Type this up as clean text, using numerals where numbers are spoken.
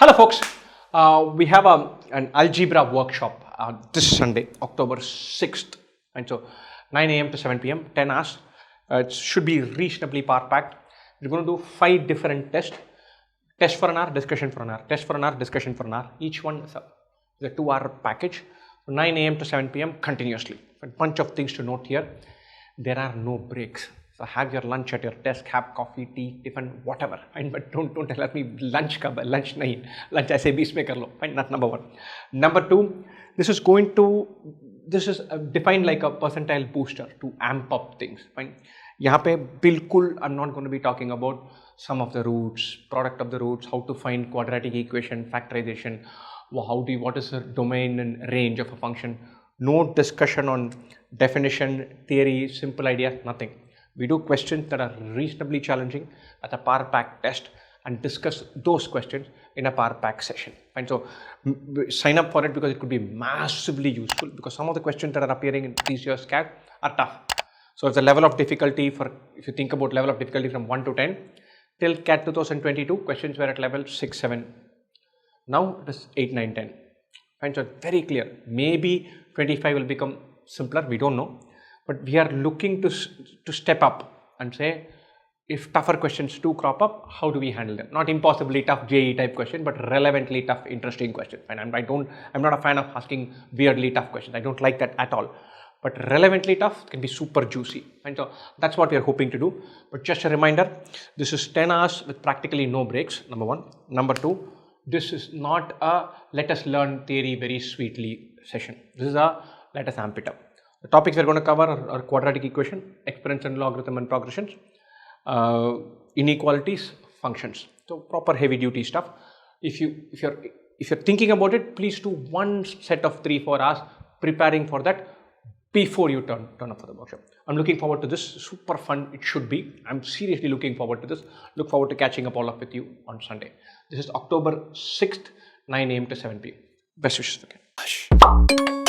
Hello folks, we have an algebra workshop this Sunday, October 6th, and so 9 a.m. to 7 p.m, 10 hours. It should be reasonably power packed. We're going to do 5 different tests. Test for an hour, discussion for an hour, test for an hour, discussion for an hour. Each one is a 2-hour package. 9 a.m. to 7 p.m. continuously. A bunch of things to note here. There are no breaks. So have your lunch at your desk, have coffee, tea, tiffin, whatever. Fine, but don't tell me lunch nahi. Lunch aise bhi isme kar lo. Fine, that's number one. Number two, this is defined like a percentile booster to amp up things. Fine. यहाँ पे बिल्कुल I'm not going to be talking about sum of the roots, product of the roots, how to find quadratic equation, factorization, what is the domain and range of a function. No discussion on definition, theory, simple ideas, nothing. We do questions that are reasonably challenging at a power pack test and discuss those questions in a power pack session. And so sign up for it because it could be massively useful, because some of the questions that are appearing in this year's CAT are tough. So it's a level of difficulty if you think about level of difficulty from 1 to 10, till CAT 2022, questions were at level 6, 7. Now it is 8, 9, 10. And so very clear. Maybe 25 will become simpler, we don't know. But we are looking to step up and say, if tougher questions do crop up, how do we handle them? Not impossibly tough JEE type question, but relevantly tough, interesting questions. And I'm not a fan of asking weirdly tough questions. I don't like that at all. But relevantly tough can be super juicy. And so that's what we are hoping to do. But just a reminder, this is 10 hours with practically no breaks, number one. Number two, this is not a let us learn theory very sweetly session. This is a let us amp it up. The topics we are going to cover are quadratic equation, exponents and logarithm and progressions, inequalities, functions. So proper heavy duty stuff. If you're thinking about it, please do one set of 3-4 hours preparing for that before you turn up for the workshop. I'm looking forward to this. Super fun it should be. I'm seriously looking forward to this. Look forward to catching up all up with you on Sunday. This is October 6th, 9 a.m. to 7 p.m. Best wishes again.